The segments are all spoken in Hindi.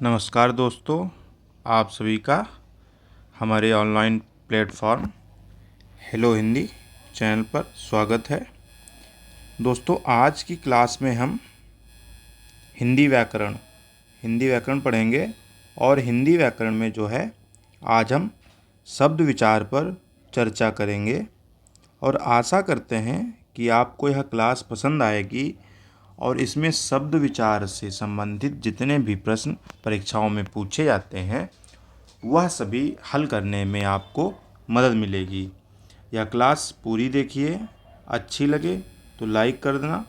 नमस्कार दोस्तों, आप सभी का हमारे online platform hello Hindi channel पर स्वागत है। दोस्तों, आज की क्लास में हम हिंदी व्याकरण पढ़ेंगे और हिंदी व्याकरण में जो है आज हम शब्द विचार पर चर्चा करेंगे और आशा करते हैं कि आपको यह क्लास पसंद आएगी और इसमें शब्द विचार से संबंधित जितने भी प्रश्न परीक्षाओं में पूछे जाते हैं वह सभी हल करने में आपको मदद मिलेगी। यह क्लास पूरी देखिए, अच्छी लगे तो लाइक कर देना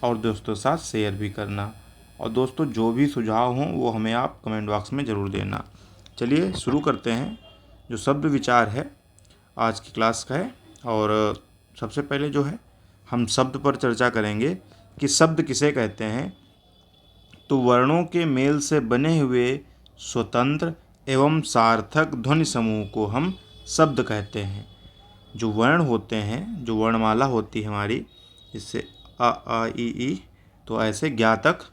और दोस्तों के साथ शेयर भी करना। और दोस्तों, जो भी सुझाव हों वो हमें आप कमेंट बॉक्स में ज़रूर देना। चलिए शुरू करते हैं। जो शब्द विचार है आज की क्लास का है और सबसे पहले जो है हम शब्द पर चर्चा करेंगे कि शब्द किसे कहते हैं। तो वर्णों के मेल से बने हुए स्वतंत्र एवं सार्थक ध्वनि समूह को हम शब्द कहते हैं। जो वर्ण होते हैं, जो वर्णमाला होती है हमारी, इससे अ आ ई, तो ऐसे ज्ञातक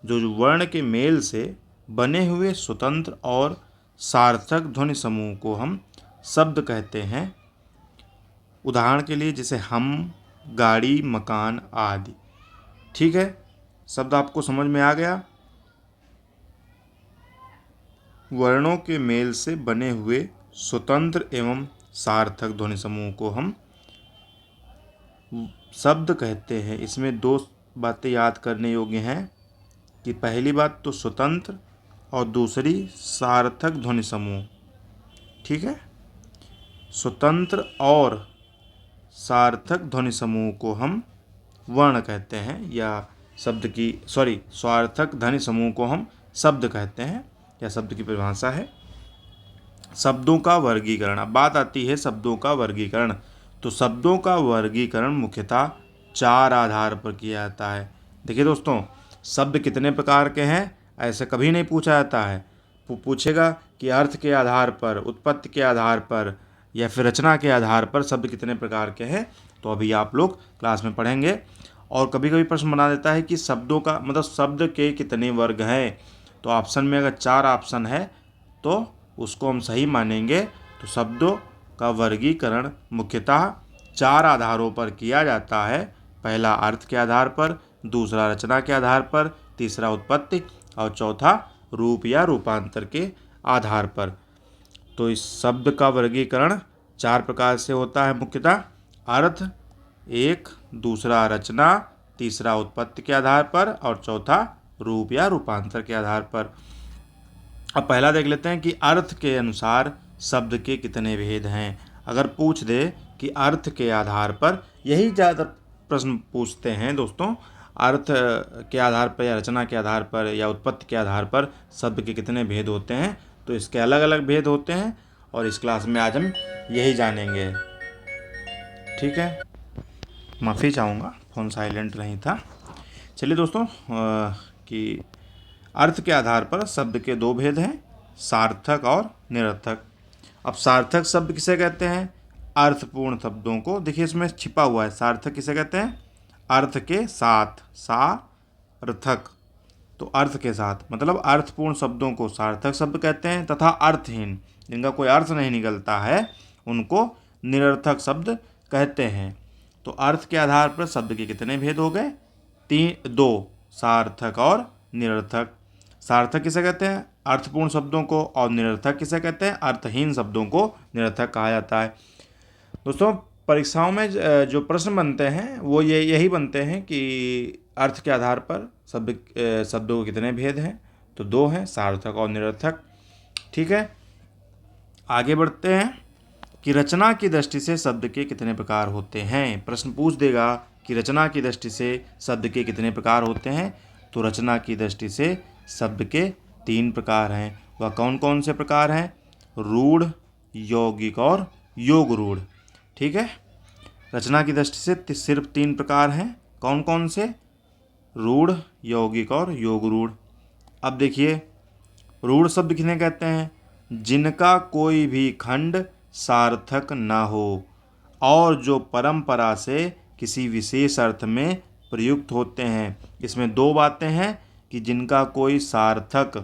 जो वर्ण के मेल से बने हुए स्वतंत्र और सार्थक ध्वनि समूह को हम शब्द कहते हैं। उदाहरण के लिए जैसे हम, गाड़ी, मकान आदि। ठीक है, शब्द आपको समझ में आ गया। वर्णों के मेल से बने हुए स्वतंत्र एवं सार्थक ध्वनि समूह को हम शब्द कहते हैं। इसमें दो बातें याद करने योग्य हैं कि पहली बात तो स्वतंत्र और दूसरी सार्थक ध्वनि समूह। ठीक है, स्वतंत्र और सार्थक ध्वनि समूह को हम वर्ण कहते हैं या सार्थक ध्वनि समूह को हम शब्द कहते हैं या शब्द की परिभाषा है। शब्दों का वर्गीकरण। अब बात आती है शब्दों का वर्गीकरण। तो शब्दों का वर्गीकरण मुख्यतः 4 आधार पर किया जाता है। देखिए दोस्तों, शब्द कितने प्रकार के हैं ऐसे कभी नहीं पूछा जाता है। पूछेगा कि अर्थ के आधार पर, उत्पत्ति के आधार पर या फिर रचना के आधार पर शब्द कितने प्रकार के हैं, तो अभी आप लोग क्लास में पढ़ेंगे। और कभी कभी प्रश्न बना देता है कि शब्दों का मतलब शब्द के कितने वर्ग हैं। तो ऑप्शन में अगर 4 ऑप्शन है तो उसको हम सही मानेंगे। तो शब्दों का वर्गीकरण मुख्यतः 4 आधारों पर किया जाता है। पहला अर्थ के आधार पर, दूसरा रचना के आधार पर, तीसरा उत्पत्ति और चौथा रूप या रूपांतर के आधार पर। तो इस शब्द का वर्गीकरण 4 प्रकार से होता है मुख्यतः। अर्थ एक, दूसरा रचना, तीसरा उत्पत्ति के आधार पर और चौथा रूप या रूपांतर के आधार पर। अब पहला देख लेते हैं कि अर्थ के अनुसार शब्द के कितने भेद हैं। अगर पूछ दे कि अर्थ के आधार पर, यही ज़्यादातर प्रश्न पूछते हैं दोस्तों, अर्थ के आधार पर या रचना के आधार पर या उत्पत्ति के आधार पर शब्द के कितने भेद होते हैं। तो इसके अलग अलग भेद होते हैं और इस क्लास में आज हम यही जानेंगे। ठीक है, माफ़ी चाहूँगा, फ़ोन साइलेंट नहीं था। चलिए दोस्तों, कि अर्थ के आधार पर शब्द के 2 भेद हैं, सार्थक और निरर्थक। अब सार्थक शब्द किसे कहते हैं? अर्थपूर्ण शब्दों को। देखिए इसमें छिपा हुआ है, सार्थक किसे कहते हैं? अर्थ के साथ, सार्थक। तो अर्थ के साथ मतलब अर्थपूर्ण शब्दों को सार्थक शब्द कहते हैं तथा अर्थहीन, जिनका कोई अर्थ नहीं निकलता है, उनको निरर्थक शब्द कहते हैं। तो अर्थ के आधार पर शब्द के कितने भेद हो गए? 2, सार्थक और निरर्थक। सार्थक किसे कहते हैं? अर्थपूर्ण शब्दों को। और निरर्थक किसे कहते हैं? अर्थहीन शब्दों को निरर्थक कहा जाता है। दोस्तों, परीक्षाओं में जो प्रश्न बनते हैं वो यही बनते हैं कि अर्थ के आधार पर शब्दों के कितने भेद हैं। तो 2 हैं, सार्थक और निरर्थक। ठीक है, आगे बढ़ते हैं कि रचना की दृष्टि से शब्द के कितने प्रकार होते हैं। प्रश्न पूछ देगा कि रचना की दृष्टि से शब्द के कितने प्रकार होते हैं। तो रचना की दृष्टि से शब्द के 3 प्रकार हैं। वह कौन कौन से प्रकार हैं? रूढ़, यौगिक और योग रूढ़। ठीक है, रचना की दृष्टि से सिर्फ 3 प्रकार हैं। कौन कौन से? रूढ़, यौगिक और योग रूढ़। अब देखिए, रूढ़ शब्द किन्हें कहते हैं? जिनका कोई भी खंड सार्थक न हो और जो परंपरा से किसी विशेष अर्थ में प्रयुक्त होते हैं। इसमें 2 बातें हैं कि जिनका कोई सार्थक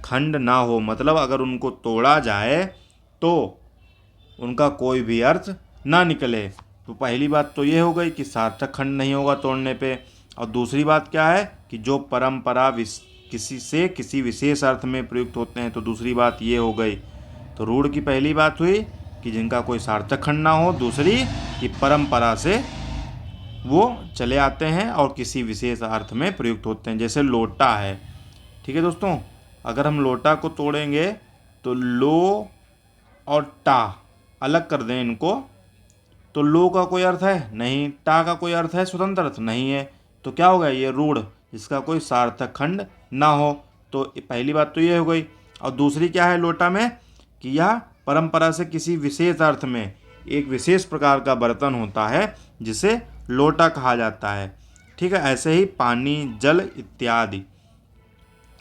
खंड ना हो, मतलब अगर उनको तोड़ा जाए तो उनका कोई भी अर्थ ना निकले। तो पहली बात तो ये हो गई कि सार्थक खंड नहीं होगा तोड़ने पे। और दूसरी बात क्या है कि जो परंपरा किसी विशेष अर्थ में प्रयुक्त होते हैं, तो दूसरी बात ये हो गई। तो रूढ़ की पहली बात हुई कि जिनका कोई सार्थक खंड ना हो, दूसरी कि परंपरा से वो चले आते हैं और किसी विशेष अर्थ में प्रयुक्त होते हैं। जैसे लोटा है, ठीक है दोस्तों, अगर हम लोटा को तोड़ेंगे तो लो और टा अलग कर दें इनको, तो लो का कोई अर्थ है नहीं, टा का कोई अर्थ है, स्वतंत्र अर्थ नहीं है, तो क्या होगा, ये रूढ़ जिसका कोई सार्थक खंड ना हो। तो पहली बात तो ये हो गई। और दूसरी क्या है लोटा में कि यह परंपरा से किसी विशेष अर्थ में एक विशेष प्रकार का बर्तन होता है जिसे लोटा कहा जाता है। ठीक है, ऐसे ही पानी, जल इत्यादि।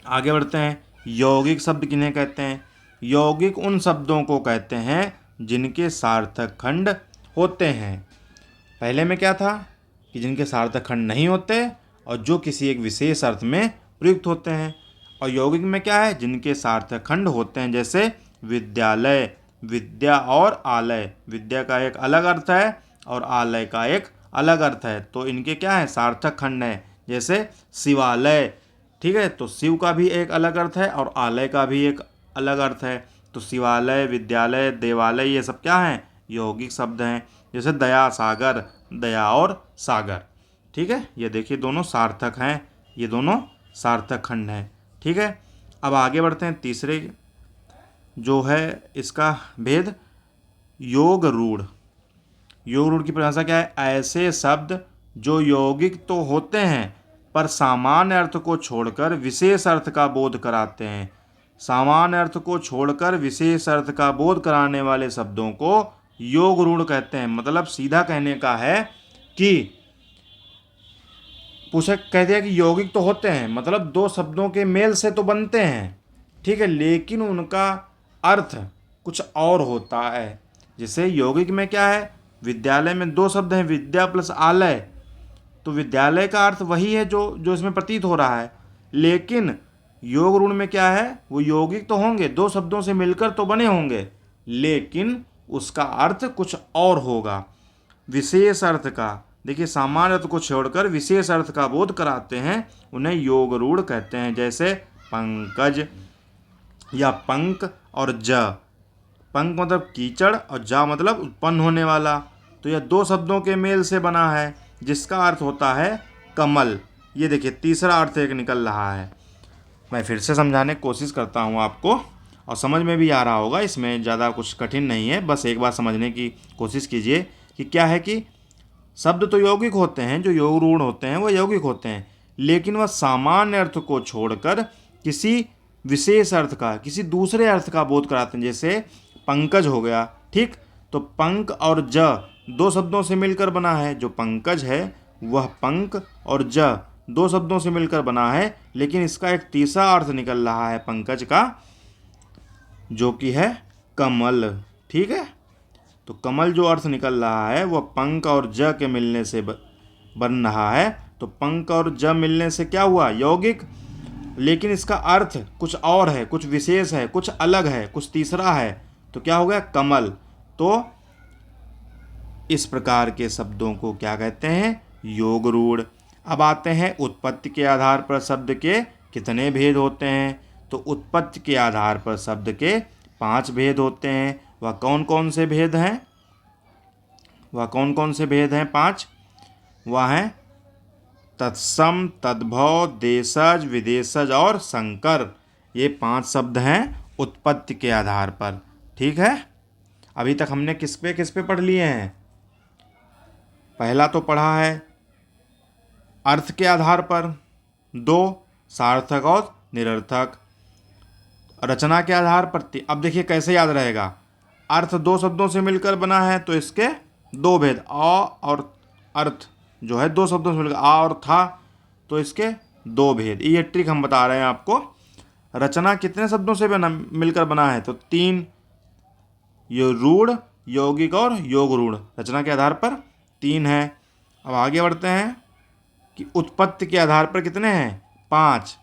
आगे बढ़ते हैं। यौगिक शब्द किन्हें कहते हैं? यौगिक उन शब्दों को कहते हैं जिनके सार्थक खंड होते हैं। पहले में क्या था कि जिनके सार्थक खंड नहीं होते और जो किसी एक विशेष अर्थ में प्रयुक्त होते हैं। और यौगिक में क्या है? जिनके सार्थक खंड होते हैं, जैसे विद्यालय, विद्या और आलय। विद्या का एक अलग अर्थ है और आलय का एक अलग अर्थ है, तो इनके क्या है? सार्थक खंड है। जैसे शिवालय, ठीक है, तो शिव का भी एक अलग अर्थ है और आलय का भी एक अलग अर्थ है। तो शिवालय, विद्यालय, देवालय, ये सब क्या हैं? यौगिक शब्द हैं। जैसे दया सागर, दया और सागर, ठीक है, ये देखिए दोनों सार्थक हैं, ये दोनों सार्थक खंड हैं। ठीक है, अब आगे बढ़ते हैं। तीसरे जो है इसका भेद, योग रूढ़। योग रूढ़ की परिभाषा क्या है? ऐसे शब्द जो यौगिक तो होते हैं पर सामान्य अर्थ को छोड़कर विशेष अर्थ का बोध कराते हैं। सामान्य अर्थ को छोड़कर विशेष अर्थ का बोध कराने वाले शब्दों को योग रूढ़ कहते हैं। मतलब सीधा कहने का है कि पूछा कह दिया कि यौगिक तो होते हैं, मतलब दो शब्दों के मेल से तो बनते हैं, ठीक है, लेकिन उनका अर्थ कुछ और होता है। जैसे यौगिक में क्या है? विद्यालय में दो शब्द हैं, विद्या प्लस आलय, तो विद्यालय का अर्थ वही है जो जो इसमें प्रतीत हो रहा है। लेकिन योग रूढ़ में क्या है? वो यौगिक तो होंगे, दो शब्दों से मिलकर तो बने होंगे, लेकिन उसका अर्थ कुछ और होगा, विशेष अर्थ का। देखिए, सामान्य अर्थ को छोड़कर विशेष अर्थ का बोध कराते हैं, उन्हें योग रूढ़ कहते हैं। जैसे पंकज या पंक और ज। पंक मतलब कीचड़ और जा मतलब उत्पन्न होने वाला। तो यह दो शब्दों के मेल से बना है जिसका अर्थ होता है कमल। ये देखिए तीसरा अर्थ एक निकल रहा है। मैं फिर से समझाने की कोशिश करता हूँ आपको, और समझ में भी आ रहा होगा, इसमें ज़्यादा कुछ कठिन नहीं है, बस एक बार समझने की कोशिश कीजिए कि क्या है कि शब्द तो यौगिक होते हैं, जो योग रूढ़ होते हैं वो यौगिक होते हैं, लेकिन वह सामान्य अर्थ को छोड़कर किसी विशेष अर्थ का, किसी दूसरे अर्थ का बोध कराते हैं। जैसे पंकज हो गया, ठीक, तो पंक और ज दो शब्दों से मिलकर बना है। जो पंकज है वह पंक और ज दो शब्दों से मिलकर बना है, लेकिन इसका एक तीसरा अर्थ निकल रहा है पंकज का, जो कि है कमल। ठीक है, तो कमल जो अर्थ निकल रहा है वह पंक और ज के मिलने से बन रहा है। तो पंक और ज मिलने से क्या हुआ? यौगिक, लेकिन इसका अर्थ कुछ और है, कुछ विशेष है, कुछ अलग है, कुछ तीसरा है, तो क्या हो गया? कमल। तो इस प्रकार के शब्दों को क्या कहते हैं? योग रूढ़। अब आते हैं उत्पत्ति के आधार पर शब्द के कितने भेद होते हैं। तो उत्पत्ति के आधार पर शब्द के 5 भेद होते हैं। वह कौन कौन से भेद हैं? वह कौन कौन से भेद हैं? 5। वह हैं तत्सम, तद्भव, देशज, विदेशज और संकर। ये 5 शब्द हैं उत्पत्ति के आधार पर। ठीक है, अभी तक हमने किस पे पढ़ लिए हैं? पहला तो पढ़ा है अर्थ के आधार पर, 2 सार्थक और निरर्थक, रचना के आधार पर। अब देखिए कैसे याद रहेगा, अर्थ दो शब्दों से मिलकर बना है तो इसके 2 भेद, अ और अर्थ जो है 2 शब्दों से मिलकर, आ और था, तो इसके 2 भेद। ये ट्रिक हम बता रहे हैं आपको। रचना कितने शब्दों से मिलकर बना है? तो 3, ये रूढ़, यौगिक और योग रूढ़, रचना के आधार पर 3 है। अब आगे बढ़ते हैं कि उत्पत्ति के आधार पर कितने हैं? 5,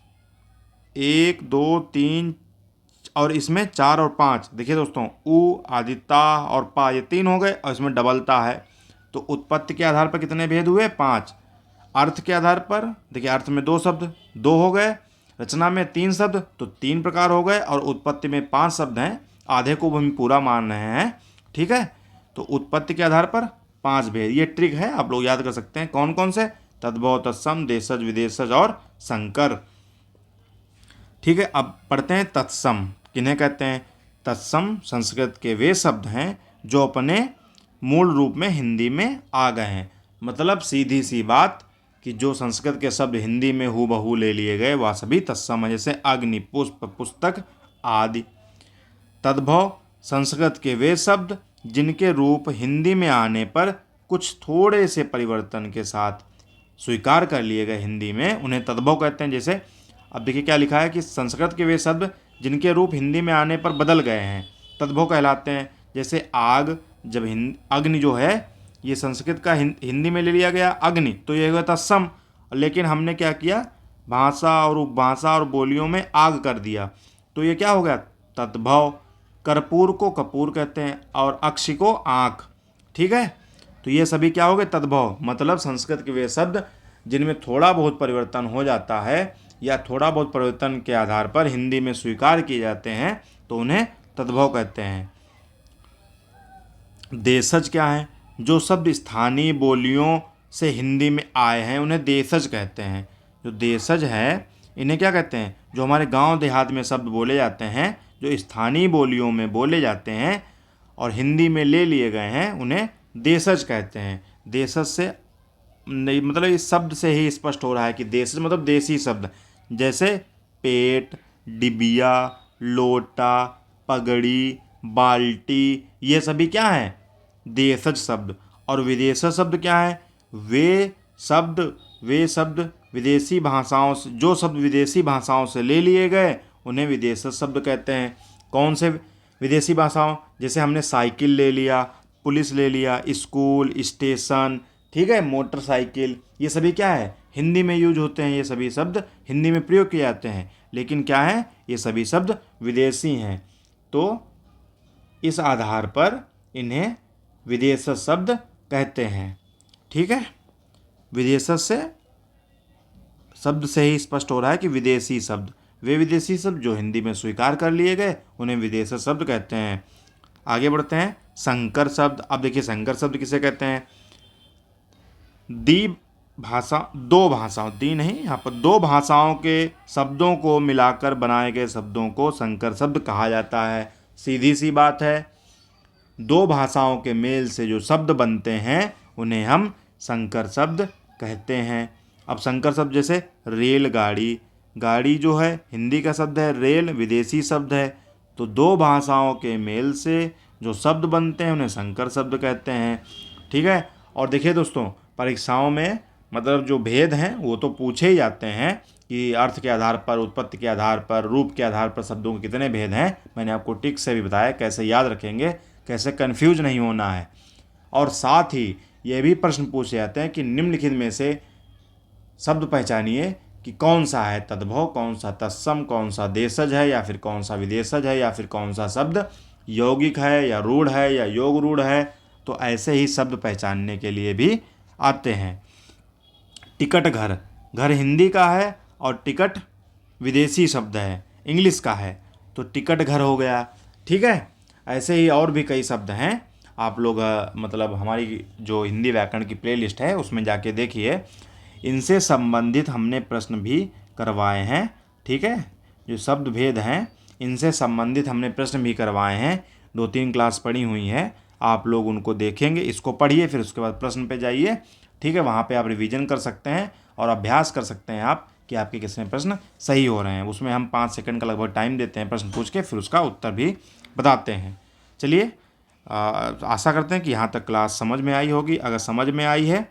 1, 2, 3, और इसमें 4 और 5, देखिए दोस्तों उ आदिता और पा ये 3 हो गए और इसमें डबलता है। तो उत्पत्ति के आधार पर कितने भेद हुए? 5। अर्थ के आधार पर देखिए अर्थ में 2 शब्द, 2 हो गए। रचना में 3 शब्द तो 3 प्रकार हो गए और उत्पत्ति में 5 शब्द हैं, आधे को हम पूरा मान रहे हैं। ठीक है, तो उत्पत्ति के आधार पर 5 भेद, ये ट्रिक है, आप लोग याद कर सकते हैं। कौन कौन से? तद्भव, तत्सम, देशज, विदेशज और संकर। ठीक है, अब पढ़ते हैं तत्सम किन्हें कहते हैं। तत्सम संस्कृत के वे शब्द हैं जो अपने मूल रूप में हिंदी में आ गए हैं। मतलब सीधी सी बात कि जो संस्कृत के शब्द हिंदी में हूबहू ले लिए गए वह सभी तत्सम है, जैसे अग्नि, पुष्प, पुस्तक आदि। तद्भव संस्कृत के वे शब्द जिनके रूप हिंदी में आने पर कुछ थोड़े से परिवर्तन के साथ स्वीकार कर लिए गए हिंदी में, उन्हें तद्भव कहते हैं। जैसे अब देखिए क्या लिखा है कि संस्कृत के वे शब्द जिनके रूप हिंदी में आने पर बदल गए हैं तद्भव कहलाते हैं। जैसे आग, जब अग्नि जो है ये संस्कृत का हिंदी में ले लिया गया अग्नि, तो ये हुआ तत्सम। लेकिन हमने क्या किया, भाषा और उपभाषा और बोलियों में आग कर दिया, तो ये क्या हो गया? तद्भव। कर्पूर को कपूर कहते हैं और अक्षी को आँख। ठीक है, तो ये सभी क्या हो गए? तद्भव। मतलब संस्कृत के वे शब्द जिनमें थोड़ा बहुत परिवर्तन हो जाता है या थोड़ा बहुत परिवर्तन के आधार पर हिंदी में स्वीकार किए जाते हैं तो उन्हें तद्भव कहते हैं। देशज क्या है? जो शब्द स्थानीय बोलियों से हिंदी में आए हैं उन्हें देशज कहते हैं। जो देशज है इन्हें क्या कहते हैं? जो हमारे गांव देहात में शब्द बोले जाते हैं, जो स्थानीय बोलियों में बोले जाते हैं और हिंदी में ले लिए गए हैं, उन्हें देशज कहते हैं। देशज से नहीं, मतलब इस शब्द से ही स्पष्ट हो रहा है कि देशज मतलब देसी शब्द। जैसे पेट, डिबिया, लोटा, पगड़ी, बाल्टी, ये सभी क्या हैं? देशज शब्द। और विदेशज शब्द क्या है? वे शब्द विदेशी भाषाओं से, जो शब्द विदेशी भाषाओं से ले लिए गए उन्हें विदेशज शब्द कहते हैं। कौन से विदेशी भाषाओं? जैसे हमने साइकिल ले लिया, पुलिस ले लिया, स्कूल, स्टेशन, ठीक है, मोटरसाइकिल, ये सभी क्या है? हिंदी में यूज होते हैं। ये सभी शब्द हिंदी में प्रयोग किए जाते हैं, लेकिन क्या है? ये सभी शब्द विदेशी हैं। तो इस आधार पर इन्हें विदेशज शब्द कहते हैं। ठीक है, विदेशज से शब्द से ही स्पष्ट हो रहा है कि विदेशी शब्द, वे विदेशी शब्द जो हिंदी में स्वीकार कर लिए गए उन्हें विदेशज शब्द कहते हैं। आगे बढ़ते हैं, संकर शब्द। अब देखिए संकर शब्द किसे कहते हैं? दो भाषाओं, दी नहीं, यहाँ पर 2 भाषाओं के शब्दों को मिलाकर बनाए गए शब्दों को संकर शब्द कहा जाता है। सीधी सी बात है, 2 भाषाओं के मेल से जो शब्द बनते हैं उन्हें हम संकर शब्द कहते हैं। अब संकर शब्द जैसे रेलगाड़ी, गाड़ी जो है हिंदी का शब्द है, रेल विदेशी शब्द है, तो 2 भाषाओं के मेल से जो शब्द बनते हैं उन्हें संकर शब्द कहते हैं। ठीक है, और देखिए दोस्तों परीक्षाओं में मतलब जो भेद हैं वो तो पूछे ही जाते हैं कि अर्थ के आधार पर, उत्पत्ति के आधार पर, रूप के आधार पर शब्दों के कितने भेद हैं। मैंने आपको टिक से भी बताया कैसे याद रखेंगे, कैसे कन्फ्यूज नहीं होना है। और साथ ही ये भी प्रश्न पूछे जाते हैं कि निम्नलिखित में से शब्द पहचानिए कि कौन सा है तद्भव, कौन सा तत्सम, कौन सा देशज है या फिर कौन सा विदेशज है, या फिर कौन सा शब्द यौगिक है या रूढ़ है या योग रूढ़ है। तो ऐसे ही शब्द पहचानने के लिए भी आते हैं। टिकट घर, घर हिंदी का है और टिकट विदेशी शब्द है, इंग्लिश का है, तो टिकट घर हो गया। ठीक है, ऐसे ही और भी कई शब्द हैं। आप लोग मतलब हमारी जो हिंदी व्याकरण की प्लेलिस्ट है उसमें जाके देखिए, इनसे संबंधित हमने प्रश्न भी करवाए हैं। ठीक है, जो शब्द भेद हैं इनसे संबंधित हमने प्रश्न भी करवाए हैं। 2-3 क्लास पढ़ी हुई हैं, आप लोग उनको देखेंगे, इसको पढ़िए फिर उसके बाद प्रश्न पे जाइए। ठीक है, वहाँ पे आप रिवीजन कर सकते हैं और अभ्यास कर सकते हैं आप कि आपके कितने प्रश्न सही हो रहे हैं। उसमें हम 5 सेकंड का लगभग टाइम देते हैं प्रश्न पूछ के, फिर उसका उत्तर भी बताते हैं। चलिए, आशा करते हैं कि यहाँ तक क्लास समझ में आई होगी। अगर समझ में आई है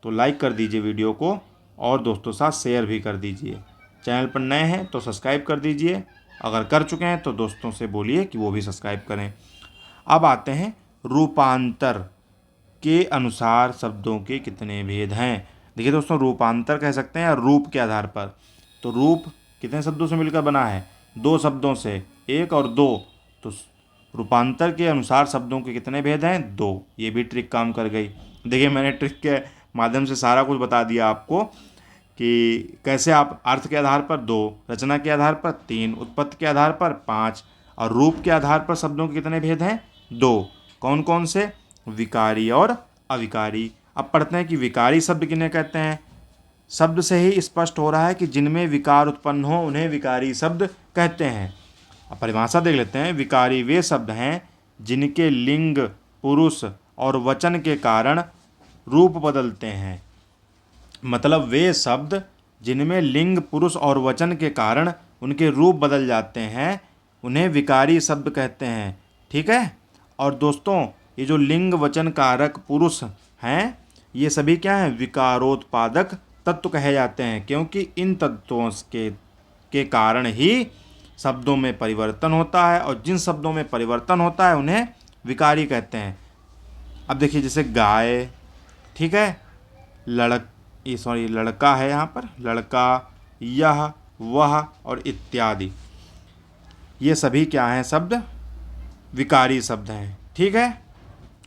तो लाइक कर दीजिए वीडियो को और दोस्तों साथ शेयर भी कर दीजिए। चैनल पर नए हैं तो सब्सक्राइब कर दीजिए, अगर कर चुके हैं तो दोस्तों से बोलिए कि वो भी सब्सक्राइब करें। अब आते हैं रूपांतर के अनुसार शब्दों के कितने भेद हैं। देखिए दोस्तों, रूपांतर कह सकते हैं रूप के आधार पर। तो रूप कितने शब्दों से मिलकर बना है? 2 शब्दों से, 1 और 2, तो रूपांतर के अनुसार शब्दों के कितने भेद हैं? 2। ये भी ट्रिक काम कर गई। देखिए मैंने ट्रिक के माध्यम से सारा कुछ बता दिया आपको कि कैसे आप अर्थ के आधार पर 2, रचना के आधार पर 3, उत्पत्ति के आधार पर 5 और रूप के आधार पर शब्दों के कितने भेद हैं? 2। कौन कौन से? विकारी और अविकारी। अब पढ़ते हैं कि विकारी शब्द किन्हें कहते हैं। शब्द से ही स्पष्ट हो रहा है कि जिनमें विकार उत्पन्न हो उन्हें विकारी शब्द कहते हैं। अब परिभाषा देख लेते हैं। विकारी वे शब्द हैं जिनके लिंग, पुरुष और वचन के कारण रूप बदलते हैं। मतलब वे शब्द जिनमें लिंग, पुरुष और वचन के कारण उनके रूप बदल जाते हैं उन्हें विकारी शब्द कहते हैं। ठीक है। और दोस्तों ये जो लिंग, वचन, कारक, पुरुष हैं ये सभी क्या हैं? विकारोत्पादक तत्व कहे जाते हैं, क्योंकि इन तत्वों के कारण ही शब्दों में परिवर्तन होता है और जिन शब्दों में परिवर्तन होता है उन्हें विकारी कहते हैं। अब देखिए जैसे गाय, ठीक है, लड़का है, यहाँ पर लड़का, यह, वह और इत्यादि, ये सभी क्या हैं? शब्द विकारी शब्द हैं। ठीक है।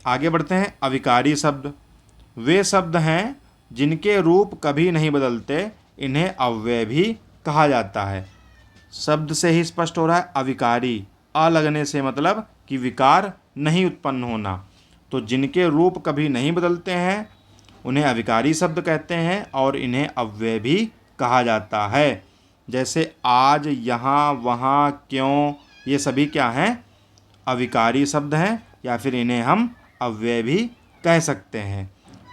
आगे बढ़ते हैं। अविकारी शब्द वे शब्द हैं जिनके रूप कभी नहीं बदलते, इन्हें अव्यय भी कहा जाता है। शब्द से ही स्पष्ट हो रहा है अविकारी, अ लगने से मतलब कि विकार नहीं उत्पन्न होना। तो जिनके रूप कभी नहीं बदलते हैं उन्हें अविकारी शब्द कहते हैं और इन्हें अव्यय भी कहा जाता है। जैसे आज, यहाँ, वहाँ, क्यों, ये सभी क्या हैं? अविकारी शब्द हैं या फिर इन्हें हम अव्यय भी कह सकते हैं।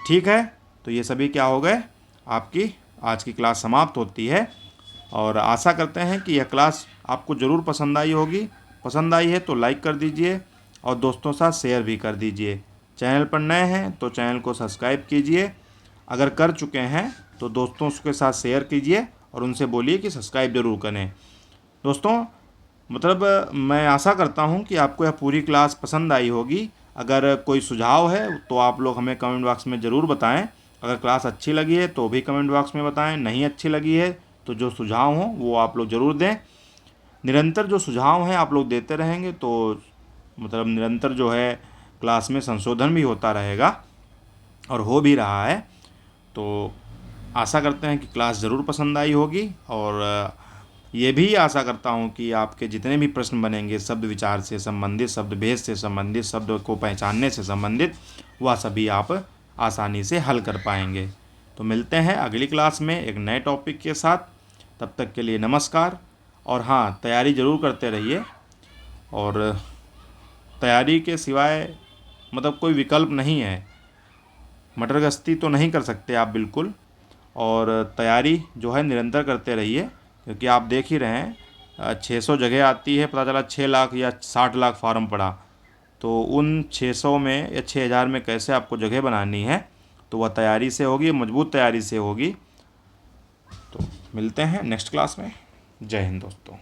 ठीक है। तो ये सभी क्या हो गए? आपकी आज की क्लास समाप्त होती है और आशा करते हैं कि यह क्लास आपको ज़रूर पसंद आई होगी। पसंद आई है तो लाइक कर दीजिए और दोस्तों के साथ शेयर भी कर दीजिए। चैनल पर नए हैं तो चैनल को सब्सक्राइब कीजिए। अगर कर चुके हैं तो दोस्तों के साथ शेयर कीजिए और उनसे बोलिए कि सब्सक्राइब ज़रूर करें। दोस्तों मतलब मैं आशा करता हूं कि आपको यह पूरी क्लास पसंद आई होगी। अगर कोई सुझाव है तो आप लोग हमें कमेंट बॉक्स में ज़रूर बताएं। अगर क्लास अच्छी लगी है तो भी कमेंट बॉक्स में बताएं, नहीं अच्छी लगी है तो जो सुझाव हों वो आप लोग ज़रूर दें। निरंतर जो सुझाव हैं आप लोग देते रहेंगे तो मतलब निरंतर जो है क्लास में संशोधन भी होता रहेगा और हो भी रहा है। तो आशा करते हैं कि क्लास ज़रूर पसंद आई होगी और ये भी आशा करता हूँ कि आपके जितने भी प्रश्न बनेंगे शब्द विचार से संबंधित, शब्द भेद से संबंधित, शब्द को पहचानने से संबंधित, वह सभी आप आसानी से हल कर पाएंगे। तो मिलते हैं अगली क्लास में एक नए टॉपिक के साथ। तब तक के लिए नमस्कार। और हाँ, तैयारी ज़रूर करते रहिए और तैयारी के सिवाय मतलब कोई विकल्प नहीं है। मटर गश्ती तो नहीं कर सकते आप बिल्कुल, और तैयारी जो है निरंतर करते रहिए, क्योंकि आप देख ही रहे हैं 600 जगह आती है, पता चला 6 लाख या 60 लाख फार्म पड़ा, तो उन 600 में या 6000 में कैसे आपको जगह बनानी है, तो वह तैयारी से होगी, मजबूत तैयारी से होगी। तो मिलते हैं नेक्स्ट क्लास में। जय हिंद दोस्तों।